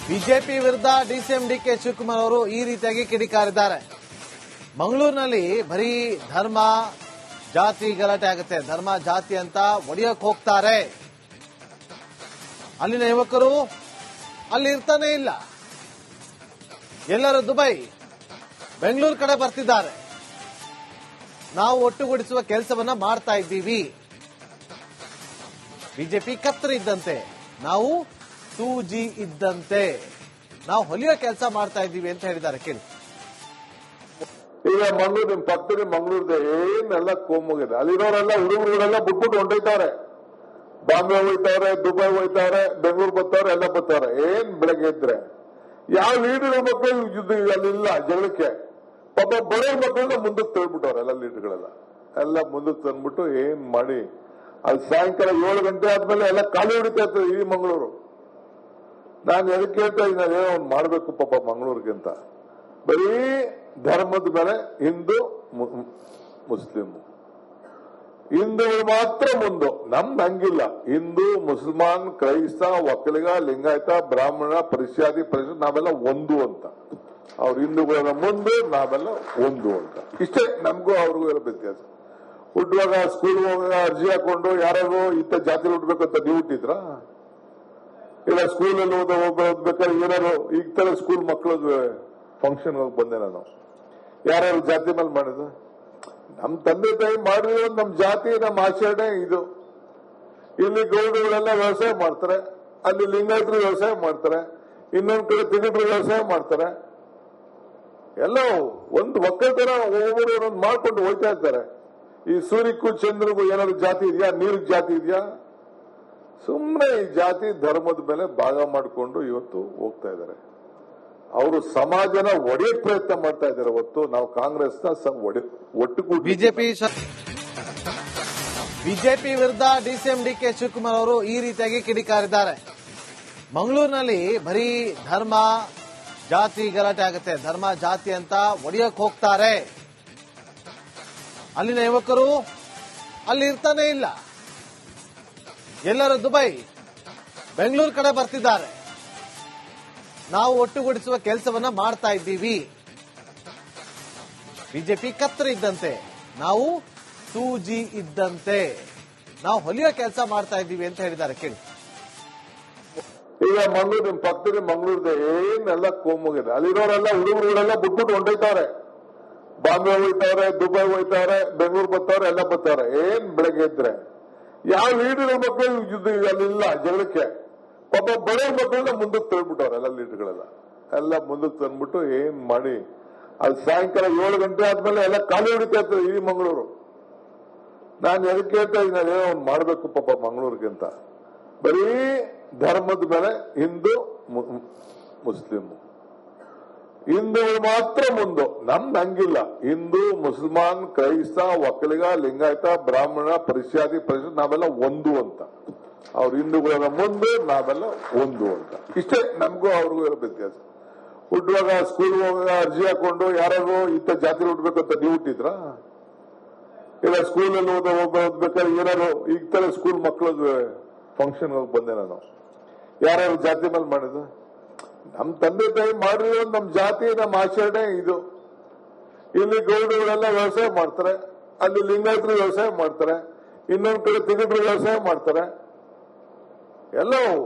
BJP ವಿರುದ್ಧ DCM DK Shivakumar ಅವರು ಈ ರೀತಿಯಾಗಿ ಕಿಡಿಕಾರಿದ್ದಾರೆ. ಮಂಗಳೂರಿನಲ್ಲಿ ಬರೀ ಧರ್ಮ ಜಾತಿ ಗಲಾಟೆ ಆಗುತ್ತೆ, ಧರ್ಮ ಜಾತಿ ಅಂತ ಒಡೆಯಕ್ಕೆ ಹೋಗ್ತಾರೆ. ಅಲ್ಲಿನ ಯುವಕರು ಅಲ್ಲಿ ಇರ್ತಾನೆ ಇಲ್ಲ, ಎಲ್ಲರೂ ದುಬೈ ಬೆಂಗಳೂರು ಕಡೆ ಬರ್ತಿದ್ದಾರೆ. ನಾವು ಒಟ್ಟುಗೂಡಿಸುವ ಕೆಲಸವನ್ನ ಮಾಡ್ತಾ ಇದ್ದೀವಿ. ಬಿಜೆಪಿ ಕತ್ತರಿ ಇದ್ದಂತೆ, ನಾವು 2G ಇದ್ದಂತೆ, ನಾವು ಹೊಲಿಯೋ ಕೆಲಸ ಮಾಡ್ತಾ ಇದ್ದೀವಿ ಅಂತ ಹೇಳಿದ್ದಾರೆ. ಕೇಳಿ. ಈಗ ಮಂಗಳೂರು ನಿಮ್ ಪಕ್ಕದ ಮಂಗಳೂರದ ಏನೆಲ್ಲ ಕೋಮುಗಿದೆ, ಅಲ್ಲಿರೋರೆಲ್ಲ ಹುಡುಗರುಗಳೆಲ್ಲ ಬಿಟ್ಬಿಟ್ಟು ಹೊಂಟೈತಾರೆ. ಬಾಂಬೆ ಹೋಯ್ತವ್ರೆ, ದುಬೈ ಹೋಯ್ತವ್ರೆ, ಬೆಂಗಳೂರು ಬರ್ತಾವ್ರೆ, ಎಲ್ಲ ಬರ್ತಾವ್ರೆ. ಏನ್ ಬೆಳಗ್ಗೆ ಇದ್ರೆ ಯಾವ ಲೀಡರ್ ಮಕ್ಕಳು ಅಲ್ಲಿಲ್ಲ ಜಗಳಕ್ಕೆ. ಪಾಪ ಬಡವ್ರ ಮಕ್ಕಳನ್ನ ಮುಂದಕ್ಕೆ ತಳ್ಬಿಟ್ಟವ್ರೆ ಎಲ್ಲ ಲೀಡರ್ಗಳೆಲ್ಲ, ಎಲ್ಲ ಮುಂದಕ್ಕೆ ತಂದ್ಬಿಟ್ಟು ಏನ್ ಮಾಡಿ ಅಲ್ಲಿ ಸಾಯಂಕಾಲ 7 ಗಂಟೆ ಆದ್ಮೇಲೆ ಎಲ್ಲ ಖಾಲಿ ಹೊಡಿತಾ ಇರ್ತದೆ ಈ ಮಂಗಳೂರು. ನಾನು ಎದಕ್ಕೆ ಹೇಳ್ತಾ ಇದ್ದೀನಿ, ಏನೋ ಒಂದು ಮಾಡ್ಬೇಕು ಪಾಪ ಮಂಗಳೂರಿಗೆ ಅಂತ. ಬರೀ ಧರ್ಮದ ಮೇಲೆ ಹಿಂದೂ ಮುಸ್ಲಿಂ, ಹಿಂದೂಗಳು ಮಾತ್ರ ಮುಂದು. ನಮ್ದು ಹಂಗಿಲ್ಲ. ಹಿಂದೂ, ಮುಸಲ್ಮಾನ್, ಕ್ರೈಸ್ತ, ಒಕ್ಕಲಿಗ, ಲಿಂಗಾಯತ, ಬ್ರಾಹ್ಮಣ, ಪರಿಷ್ಯಾದಿ, ಪರಿಷತ್ ನಾವೆಲ್ಲ ಒಂದು ಅಂತ. ಅವ್ರ ಹಿಂದೂಗಳನ್ನ ಮುಂದೆ, ನಾವೆಲ್ಲ ಒಂದು ಅಂತ. ಇಷ್ಟೇ ನಮಗೂ ಅವ್ರಿಗೂ ಇರೋ ವ್ಯತ್ಯಾಸ. ಹುಟ್ಟುವಾಗ ಸ್ಕೂಲ್ ಹೋಗುವಾಗ ಅರ್ಜಿ ಹಾಕೊಂಡು ಯಾರು ಇಂಥ ಜಾತಿ ಹುಟ್ಟಬೇಕು ಅಂತ ನೀವು ಹುಟ್ಟಿದ್ರ? ಇಲ್ಲ ಸ್ಕೂಲಲ್ಲಿ ಓದ್ಬೇಕಾದ್ರೆ ಏನಾರು ಈಗ ತರ ಸ್ಕೂಲ್ ಮಕ್ಕಳದ್ದು ಫಂಕ್ಷನ್ ಹೋಗಿ ಬಂದೆ ನಾನು. ಯಾರ್ಯಾರು ಜಾತಿ ಮೇಲೆ ಮಾಡಿದ್ರು? ನಮ್ ತಂದೆ ತಾಯಿ ಮಾಡಿರೋ ನಮ್ ಜಾತಿ, ನಮ್ಮ ಆಚರಣೆ ಇದು. ಇಲ್ಲಿ ಗೌಡಗಳೆಲ್ಲ ವ್ಯವಸಾಯ ಮಾಡ್ತಾರೆ, ಅಲ್ಲಿ ಲಿಂಗಾಯತರು ವ್ಯವಸಾಯ ಮಾಡ್ತಾರೆ, ಇನ್ನೊಂದ್ ಕಡೆ ತಿರುಗರು ವ್ಯವಸಾಯ ಮಾಡ್ತಾರೆ. ಎಲ್ಲ ಒಂದು ಒಕ್ಕಲ್ತನ ಒಬ್ಬರು ಒಂದೊಂದು ಮಾಡ್ಕೊಂಡು ಹೋಗ್ತಾ ಇರ್ತಾರೆ. ಈ ಸೂರ್ಯಕ್ಕೂ ಚಂದ್ರಿಗೂ ಏನಾದ್ರು ಜಾತಿ ಇದೆಯಾ? ನೀರಿಗೆ ಜಾತಿ ಇದೆಯಾ? ಸುಮ್ಮನೆ ಈ ಜಾತಿ ಧರ್ಮದ ಮೇಲೆ ಭಾಗ ಮಾಡಿಕೊಂಡು ಇವತ್ತು ಹೋಗ್ತಾ ಇದ್ದಾರೆ. ಅವರು ಸಮಾಜನ ಒಡೆಯಕ್ಕೆ ಪ್ರಯತ್ನ ಮಾಡ್ತಾ ಇದ್ದಾರೆ ಹೊತ್ತು ನಾವು ಕಾಂಗ್ರೆಸ್ನ ಒಟ್ಟುಗೂಡಿ. ಬಿಜೆಪಿ ವಿರುದ್ಧ ಡಿಸಿಎಂ ಡಿಕೆ ಶಿವಕುಮಾರ್ ಅವರು ಈ ರೀತಿಯಾಗಿ ಕಿಡಿಕಾರಿದ್ದಾರೆ. ಮಂಗಳೂರಿನಲ್ಲಿ ಬರೀ ಧರ್ಮ ಜಾತಿ ಗಲಾಟೆ ಆಗುತ್ತೆ, ಧರ್ಮ ಜಾತಿ ಅಂತ ಒಡೆಯಕ್ಕೆ ಹೋಗ್ತಾರೆ. ಅಲ್ಲಿನ ಯುವಕರು ಅಲ್ಲಿ ಇರ್ತಾನೆ ಇಲ್ಲ, ಎಲ್ಲರೂ ದುಬೈ ಬೆಂಗಳೂರು ಕಡೆ ಬರ್ತಿದ್ದಾರೆ. ನಾವು ಒಟ್ಟುಗೂಡಿಸುವ ಕೆಲಸವನ್ನ ಮಾಡ್ತಾ ಇದ್ದೀವಿ. ಬಿಜೆಪಿ ಕತ್ತರಿ ಇದ್ದಂತೆ, ನಾವು 2G ಇದ್ದಂತೆ, ನಾವು ಹೊಲಿಯೋ ಕೆಲಸ ಮಾಡ್ತಾ ಇದ್ದೀವಿ ಅಂತ ಹೇಳಿದ್ದಾರೆ. ಕೇಳಿ. ಈಗ ಮಂಗಳೂರು ನಿಮ್ ಪಕ್ಕದ ಮಂಗಳೂರದ ಏನೆಲ್ಲ ಕೋಮುಗಿದೆ, ಅಲ್ಲಿರೋರೆಲ್ಲ ಹುಡುಗರುಗಳೆಲ್ಲ ಬಿಟ್ಬಿಟ್ಟು ಹೊಂಟೈತಾರೆ. ಬಾಂಬೆ ಹೋಯ್ತವ್ರೆ, ದುಬೈ ಹೋಯ್ತವ್ರೆ, ಬೆಂಗಳೂರು ಬರ್ತಾವ್ರೆ, ಎಲ್ಲ ಬರ್ತಾವ್ರೆ. ಏನ್ ಬೆಳಗ್ಗೆ ಇದ್ರೆ ಯಾವ ಲೀಡರ್ ಮಕ್ಕಳು ಅಲ್ಲಿಲ್ಲ ಜಗಳಕ್ಕೆ. ಪಾಪ ಬಡವ್ರ ಮಕ್ಕಳನ್ನ ಮುಂದಕ್ಕೆ ತಳ್ಬಿಟ್ಟವ್ರೆ ಎಲ್ಲ ಲೀಡರ್ಗಳೆಲ್ಲ, ಎಲ್ಲ ಮುಂದಕ್ಕೆ ತಂದ್ಬಿಟ್ಟು ಏನ್ ಮಾಡಿ ಅಲ್ಲಿ ಸಾಯಂಕಾಲ 7 ಗಂಟೆ ಆದ್ಮೇಲೆ ಎಲ್ಲ ಖಾಲಿ ಹೊಡಿತಾ ಇರ್ತದೆ ಈ ಮಂಗಳೂರು. ನಾನು ಎದಕ್ಕೆ ಹೇಳ್ತಾ ಇದ್ದೀನಿ, ಏನೋ ಒಂದು ಮಾಡ್ಬೇಕು ಪಾಪ ಮಂಗಳೂರಿಗೆ ಅಂತ. ಬರೀ ಧರ್ಮದ ಮೇಲೆ ಹಿಂದೂ ಮುಸ್ಲಿಂ, ಹಿಂದೂಗಳು ಮಾತ್ರ ಮುಂದು. ನಮ್ದು ಹಂಗಿಲ್ಲ. ಹಿಂದೂ, ಮುಸಲ್ಮಾನ್, ಕ್ರೈಸ್ತ, ಒಕ್ಕಲಿಗ, ಲಿಂಗಾಯತ, ಬ್ರಾಹ್ಮಣ, ಪರಿಷ್ಯಾದಿ, ಪರಿಷತ್ ನಾವೆಲ್ಲ ಒಂದು ಅಂತ. ಅವ್ರ ಹಿಂದೂಗಳನ್ನ ಮುಂದೆ, ನಾವೆಲ್ಲ ಒಂದು ಅಂತ. ಇಷ್ಟೇ ನಮಗೂ ಅವ್ರಿಗೂ ಇರೋ ವ್ಯತ್ಯಾಸ. ಹುಟ್ಟುವಾಗ ಸ್ಕೂಲ್ ಹೋಗುವಾಗ ಅರ್ಜಿ ಹಾಕೊಂಡು ಯಾರು ಇಂಥ ಜಾತಿ ಹುಟ್ಟಬೇಕು ಅಂತ ನೀವು ಹುಟ್ಟಿದ್ರ? ಇಲ್ಲ ಸ್ಕೂಲಲ್ಲಿ ಓದ್ಬೇಕಾದ್ರೆ ಏನಾರು ಈಗ ತರ ಸ್ಕೂಲ್ ಮಕ್ಕಳದ್ದು ಫಂಕ್ಷನ್ ಹೋಗಿ ಬಂದೆ ನಾನು. ಯಾರ್ಯಾರು ಜಾತಿ ಮೇಲೆ ಮಾಡಿದ್ರು? ನಮ್ ತಂದೆ ತಾಯಿ ಮಾಡಿರೋ ನಮ್ ಜಾತಿ, ನಮ್ಮ ಆಚರಣೆ ಇದು. ಇಲ್ಲಿ ಗೌಡಗಳೆಲ್ಲ ವ್ಯವಸಾಯ ಮಾಡ್ತಾರೆ, ಅಲ್ಲಿ ಲಿಂಗಾಯತರು ವ್ಯವಸಾಯ ಮಾಡ್ತಾರೆ, ಇನ್ನೊಂದ್ ಕಡೆ ತಿರುಗರು ವ್ಯವಸಾಯ ಮಾಡ್ತಾರೆ. ಎಲ್ಲ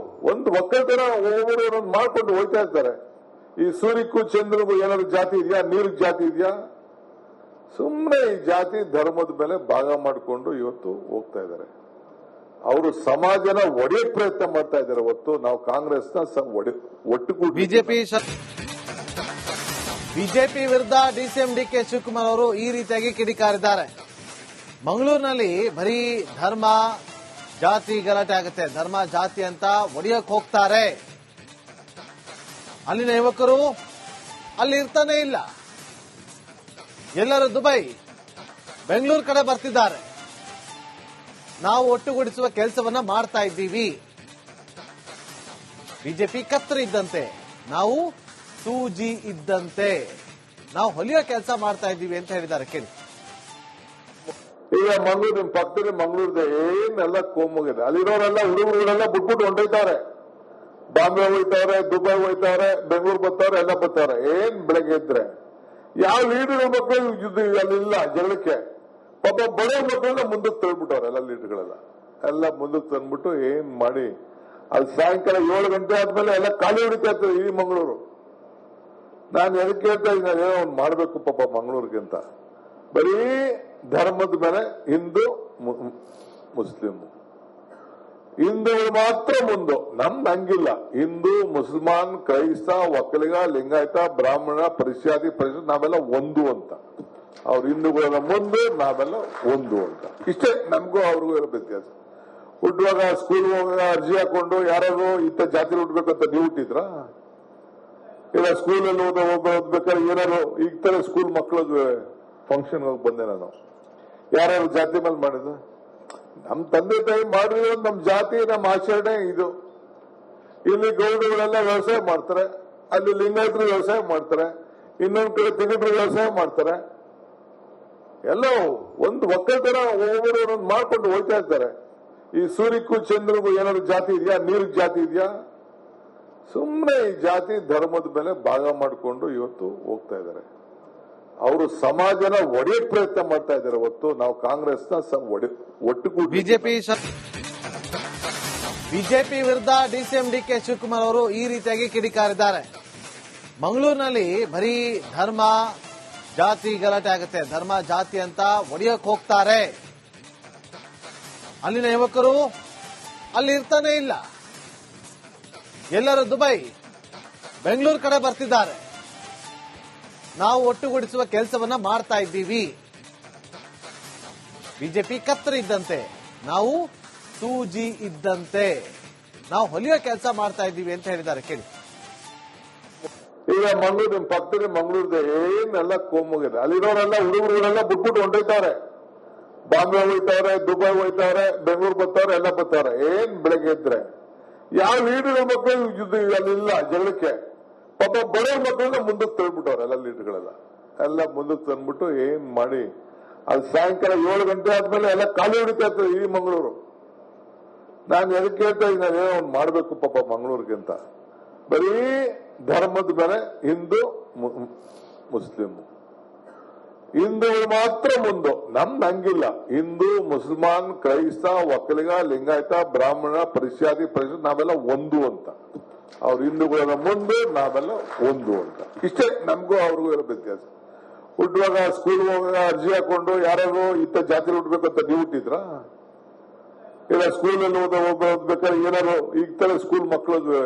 ಒಂದು ಒಕ್ಕಲ್ತನ ಒಬ್ಬರು ಒಂದೊಂದು ಮಾಡ್ಕೊಂಡು ಹೋಗ್ತಾ ಇರ್ತಾರೆ. ಈ ಸೂರ್ಯಕ್ಕೂ ಚಂದ್ರಿಗೂ ಏನಾದ್ರು ಜಾತಿ ಇದೆಯಾ? ನೀರಿಗೆ ಜಾತಿ ಇದೆಯಾ? ಸುಮ್ಮನೆ ಈ ಜಾತಿ ಧರ್ಮದ ಮೇಲೆ ಭಾಗ ಮಾಡಿಕೊಂಡು ಇವತ್ತು ಹೋಗ್ತಾ ಇದ್ದಾರೆ. ಅವರು ಸಮಾಜನ ಒಡೆಯಕ್ಕೆ ಪ್ರಯತ್ನ ಮಾಡ್ತಾ ಇದ್ದಾರೆ ಹೊತ್ತು ನಾವು ಕಾಂಗ್ರೆಸ್ನ ಒಟ್ಟುಗೂಡಿ. ಬಿಜೆಪಿ ವಿರುದ್ಧ ಡಿಸಿಎಂ ಡಿಕೆ ಶಿವಕುಮಾರ್ ಅವರು ಈ ರೀತಿಯಾಗಿ ಕಿಡಿಕಾರಿದ್ದಾರೆ. ಮಂಗಳೂರಿನಲ್ಲಿ ಬರೀ ಧರ್ಮ ಜಾತಿ ಗಲಾಟೆ ಆಗುತ್ತೆ, ಧರ್ಮ ಜಾತಿ ಅಂತ ಒಡೆಯಕ್ಕೆ ಹೋಗ್ತಾರೆ. ಅಲ್ಲಿನ ಯುವಕರು ಅಲ್ಲಿ ಇರ್ತಾನೆ ಇಲ್ಲ, ಎಲ್ಲರೂ ದುಬೈ ಬೆಂಗಳೂರು ಕಡೆ ಬರ್ತಿದ್ದಾರೆ. ನಾವು ಒಟ್ಟುಗೂಡಿಸುವ ಕೆಲಸವನ್ನ ಮಾಡ್ತಾ ಇದ್ದೀವಿ. ಬಿಜೆಪಿ ಕತ್ತರಿ ಇದ್ದಂತೆ, ನಾವು 2G ಇದ್ದಂತೆ, ನಾವು ಹೊಲಿಯೋ ಕೆಲಸ ಮಾಡ್ತಾ ಇದ್ದೀವಿ ಅಂತ ಹೇಳಿದ್ದಾರೆ. ಕೇಳಿ. ಈಗ ಮಂಗಳೂರು ನಿಮ್ ಪಕ್ಕದ ಮಂಗಳೂರದ ಏನೆಲ್ಲ ಕೋಮುಗಿದೆ, ಅಲ್ಲಿರೋರೆಲ್ಲ ಹುಡುಗರುಗಳೆಲ್ಲ ಬಿಟ್ಬಿಟ್ಟು ಹೊಂಟೈತಾರೆ. ಬಾಂಬೆ ಹೋಯ್ತವ್ರೆ, ದುಬೈ ಹೋಯ್ತವ್ರೆ, ಬೆಂಗಳೂರು ಬರ್ತಾವ್ರೆ, ಎಲ್ಲ ಬರ್ತಾವ್ರೆ. ಏನ್ ಬೆಳಗ್ಗೆ ಇದ್ರೆ ಯಾವ ಲೀಡರ್ ಮಕ್ಕಳು ಅಲ್ಲಿಲ್ಲ ಜಗಳಕ್ಕೆ. ಪಾಪ ಬಡ ಮಕ್ಕಳನ್ನ ಮುಂದಕ್ಕೆ ತಳ್ಬಿಟ್ಟವ್ರೆ ಎಲ್ಲ ಲೀಡರ್ಗಳೆಲ್ಲ. ಎಲ್ಲ ಮುಂದಕ್ಕೆ ತಂದ್ಬಿಟ್ಟು ಏನ್ ಮಾಡಿ ಅದು ಸಾಯಂಕಾಲ 7 ಗಂಟೆ ಆದ್ಮೇಲೆ ಎಲ್ಲ ಖಾಲಿ ಹೊಡಿತಾ ಇರ್ತದೆ ಈ ಮಂಗಳೂರು. ನಾನು ಎದಕ್ಕೆ ಹೇಳ್ತಾ ಇದ್ದೀನಿ, ಏನೋ ಒಂದು ಮಾಡ್ಬೇಕು ಪಾಪ ಮಂಗಳೂರಿಗೆ ಅಂತ. ಬರೀ ಧರ್ಮದ ಮೇಲೆ ಹಿಂದೂ ಮುಸ್ಲಿಂ, ಹಿಂದೂಗಳು ಮಾತ್ರ ಮುಂದು. ನಮ್ದು ಹಂಗಿಲ್ಲ. ಹಿಂದೂ, ಮುಸಲ್ಮಾನ್, ಕ್ರೈಸ್ತ, ಒಕ್ಕಲಿಗ, ಲಿಂಗಾಯತ, ಬ್ರಾಹ್ಮಣ, ಪರಿಷ್ಯಾತಿ, ಪರಿಷತ್ ನಾವೆಲ್ಲ ಒಂದು ಅಂತ. ಅವ್ರು ಹಿಂದೂಗಳೆಲ್ಲ ಮುಂದೆ, ನಾವೆಲ್ಲ ಒಂದು ಅಂತ. ಇಷ್ಟೇ ನಮಗೂ ಅವ್ರಿಗೂ ಇರೋ ವ್ಯತ್ಯಾಸ. ಹುಟ್ಟುವಾಗ ಸ್ಕೂಲ್ ಹೋಗುವಾಗ ಅರ್ಜಿ ಹಾಕೊಂಡು ಯಾರು ಇಂಥ ಜಾತಿ ಹುಟ್ಬೇಕಂತ ನೀವು ಹುಟ್ಟಿದ್ರ? ಇಲ್ಲ ಸ್ಕೂಲಲ್ಲಿ ಓದ್ಬೇಕಾದ್ರೆ ಏನಾರು ಈಗ ತರ ಸ್ಕೂಲ್ ಮಕ್ಕಳದ್ದು ಫಂಕ್ಷನ್ ಹೋಗಿ ಬಂದೆ ನಾನು. ಯಾರ್ಯಾರು ಜಾತಿ ಮೇಲೆ ಮಾಡಿದ್ರು? ನಮ್ ತಂದೆ ತಾಯಿ ಮಾಡಿರೋ ನಮ್ ಜಾತಿ, ನಮ್ಮ ಆಚರಣೆ ಇದು. ಇಲ್ಲಿ ಗೌಡಗಳೆಲ್ಲ ವ್ಯವಸಾಯ ಮಾಡ್ತಾರೆ, ಅಲ್ಲಿ ಲಿಂಗಾಯತರು ವ್ಯವಸಾಯ ಮಾಡ್ತಾರೆ, ಇನ್ನೊಂದ್ ಕಡೆ ತಿಗಟ್ರು ವ್ಯವಸಾಯ ಮಾಡ್ತಾರೆ. ಎಲ್ಲ ಒಂದು ಒಕ್ಕಲ್ತನ ಒಬ್ಬರು ಮಾಡ್ಕೊಂಡು ಹೋಗ್ತಾ ಇರ್ತಾರೆ. ಈ ಸೂರ್ಯಕ್ಕೂ ಚಂದ್ರಗೂ ಏನಾದ್ರು ಜಾತಿ ಇದೆಯಾ? ನೀರಿಗೆ ಜಾತಿ ಇದೆಯಾ? ಸುಮ್ಮನೆ ಈ ಜಾತಿ ಧರ್ಮದ ಮೇಲೆ ಭಾಗ ಮಾಡಿಕೊಂಡು ಇವತ್ತು ಹೋಗ್ತಾ ಇದ್ದಾರೆ. ಅವರು ಸಮಾಜನ ಒಡೆಯಕ್ ಪ್ರಯತ್ನ ಮಾಡ್ತಾ ಇದ್ದಾರೆ ಹೊತ್ತು ನಾವು ಕಾಂಗ್ರೆಸ್ನ ಒಟ್ಟುಗೂಡಿ ಬಿಜೆಪಿ ವಿರುದ್ಧ ಡಿಸಿಎಂ ಡಿಕೆ ಶಿವಕುಮಾರ್ ಅವರು ಈ ರೀತಿಯಾಗಿ ಕಿಡಿಕಾರಿದ್ದಾರೆ. ಮಂಗಳೂರಿನಲ್ಲಿ ಬರೀ ಧರ್ಮ ಜಾತಿ ಗಲಾಟೆ ಆಗುತ್ತೆ, ಧರ್ಮ ಜಾತಿ ಅಂತ ಒಡೆಯಕ್ ಹೋಗ್ತಾರೆ. ಅಲ್ಲಿನ ಯುವಕರು ಅಲ್ಲಿ ಇರ್ತಾನೆ ಇಲ್ಲ, ಎಲ್ಲರೂ ದುಬೈ ಬೆಂಗಳೂರು ಕಡೆ ಬರ್ತಿದ್ದಾರೆ. ನಾವು ಒಟ್ಟುಗೂಡಿಸುವ ಕೆಲಸವನ್ನ ಮಾಡ್ತಾ ಇದ್ದೀವಿ. ಬಿಜೆಪಿ ಕತ್ತರಿ ಇದ್ದಂತೆ, ನಾವು ಸೂಜಿ ಇದ್ದಂತೆ, ನಾವು ಹೊಲಿಯೋ ಕೆಲಸ ಮಾಡ್ತಾ ಇದ್ದೀವಿ ಅಂತ ಹೇಳಿದ್ದಾರೆ. ಕೇಳಿ. ಈಗ ಮಂಗಳೂರು, ನಿಮ್ ಪಕ್ಕದ ಮಂಗಳೂರದ ಏನೆಲ್ಲ ಕೋಮುಗಿದೆ. ಅಲ್ಲಿರೋರೆಲ್ಲ ಹುಡುಗರುಗಳೆಲ್ಲ ಬಿಟ್ಬಿಟ್ಟು ಹೊಂಟೈತಾವ್ರೆ. ಬಾಂಬೆ ಹೋಯ್ತವ್ರೆ, ದುಬೈ ಹೋಯ್ತವ್ರೆ, ಬೆಂಗಳೂರು ಬರ್ತಾವ್ರೆ, ಎಲ್ಲ ಬರ್ತಾವ್ರೆ. ಏನ್ ಬೆಳಗ್ಗೆ ಇದ್ರೆ ಯಾವ ಲೀಡರ್ ಮಕ್ಕಳು ಅಲ್ಲಿಲ್ಲ ಜಗಳಕ್ಕೆ. ಪಾಪ ಬಡ ಮಕ್ಕಳನ್ನ ಮುಂದಕ್ಕೆ ತಳ್ಬಿಟ್ಟವ್ರೆ ಎಲ್ಲ ಲೀಡರ್ಗಳೆಲ್ಲ. ಎಲ್ಲ ಮುಂದಕ್ಕೆ ತಂದ್ಬಿಟ್ಟು ಏನ್ ಮಾಡಿ ಅದು ಸಾಯಂಕಾಲ 7 ಗಂಟೆ ಆದ್ಮೇಲೆ ಎಲ್ಲ ಖಾಲಿ ಹೊಡಿತಾ ಇರ್ತದೆ ಈ ಮಂಗಳೂರು. ನಾನು ಎದಕ್ಕೆ ಹೇಳ್ತಾ ಇದ್ದೀನಿ, ಏನೋ ಒಂದು ಮಾಡ್ಬೇಕು ಪಾಪ ಮಂಗಳೂರಿಗೆ ಅಂತ. ಬರೀ ಧರ್ಮದ ಮೇಲೆ ಹಿಂದೂ ಮುಸ್ಲಿಂ, ಹಿಂದೂಗಳು ಮಾತ್ರ ಮುಂದು. ನಮ್ದು ಹಂಗಿಲ್ಲ. ಹಿಂದೂ, ಮುಸಲ್ಮಾನ್, ಕ್ರೈಸ್ತ, ಒಕ್ಕಲಿಗ, ಲಿಂಗಾಯತ, ಬ್ರಾಹ್ಮಣ, ಪರಿಷ್ಯಾತಿ, ಪರಿಷತ್ ನಾವೆಲ್ಲ ಒಂದು ಅಂತ. ಅವ್ರು ಹಿಂದೂಗಳೆಲ್ಲ ಮುಂದೆ, ನಾವೆಲ್ಲ ಒಂದು ಅಂತ. ಇಷ್ಟೇ ನಮಗೂ ಅವ್ರಿಗೂ ಇರೋ ವ್ಯತ್ಯಾಸ. ಹುಟ್ಟುವಾಗ ಸ್ಕೂಲ್ ಹೋಗುವಾಗ ಅರ್ಜಿ ಹಾಕೊಂಡು ಯಾರು ಇಂಥ ಜಾತಿ ಹುಟ್ಬೇಕಂತ ನೀವು ಹುಟ್ಟಿದ್ರ? ಇಲ್ಲ ಸ್ಕೂಲಲ್ಲಿ ಓದ್ಬೇಕಾದ್ರೆ ಏನಾರು ಈಗ ತರ ಸ್ಕೂಲ್ ಮಕ್ಕಳದ್ದು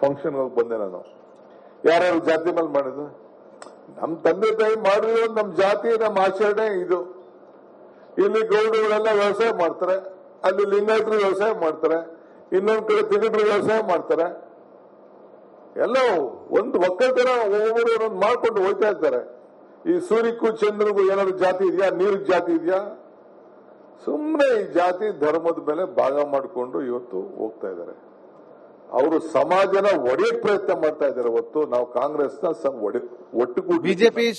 ಫಂಕ್ಷನ್ ಹೋಗಿ ಬಂದೆ ನಾನು. ಯಾರ್ಯಾರು ಜಾತಿ ಮೇಲೆ ಮಾಡಿದ್ರು? ನಮ್ ತಂದೆ ತಾಯಿ ಮಾಡಿರೋ ನಮ್ ಜಾತಿ, ನಮ್ಮ ಆಚರಣೆ ಇದು. ಇಲ್ಲಿ ಗೌಡಗಳೆಲ್ಲ ವ್ಯವಸಾಯ ಮಾಡ್ತಾರೆ, ಅಲ್ಲಿ ಲಿಂಗಾಯತರು ವ್ಯವಸಾಯ ಮಾಡ್ತಾರೆ, ಇನ್ನೊಂದ್ ಕಡೆ ತಿಗಟ್ರು ವ್ಯವಸಾಯ ಮಾಡ್ತಾರೆ. ಎಲ್ಲ ಒಂದು ಒಕ್ಕಲ್ತನ ಒಬ್ಬರು ಮಾಡ್ಕೊಂಡು ಹೋಗ್ತಾ ಇರ್ತಾರೆ. ಈ ಸೂರ್ಯಕ್ಕೂ ಚಂದ್ರಗೂ ಏನಾದ್ರು ಜಾತಿ ಇದೆಯಾ? ನೀರಿಗೆ ಜಾತಿ ಇದೆಯಾ? ಸುಮ್ಮನೆ ಈ ಜಾತಿ ಧರ್ಮದ ಮೇಲೆ ಭಾಗ ಮಾಡಿಕೊಂಡು ಇವತ್ತು ಹೋಗ್ತಾ ಇದ್ದಾರೆ. ಅವರು ಸಮಾಜನ ಒಡೆಯಕ್ ಪ್ರಯತ್ನ ಮಾಡ್ತಾ ಇದ್ದಾರೆ ಹೊತ್ತು ನಾವು ಕಾಂಗ್ರೆಸ್ನ ಒಟ್ಟುಗೂಡಿ ಬಿಜೆಪಿ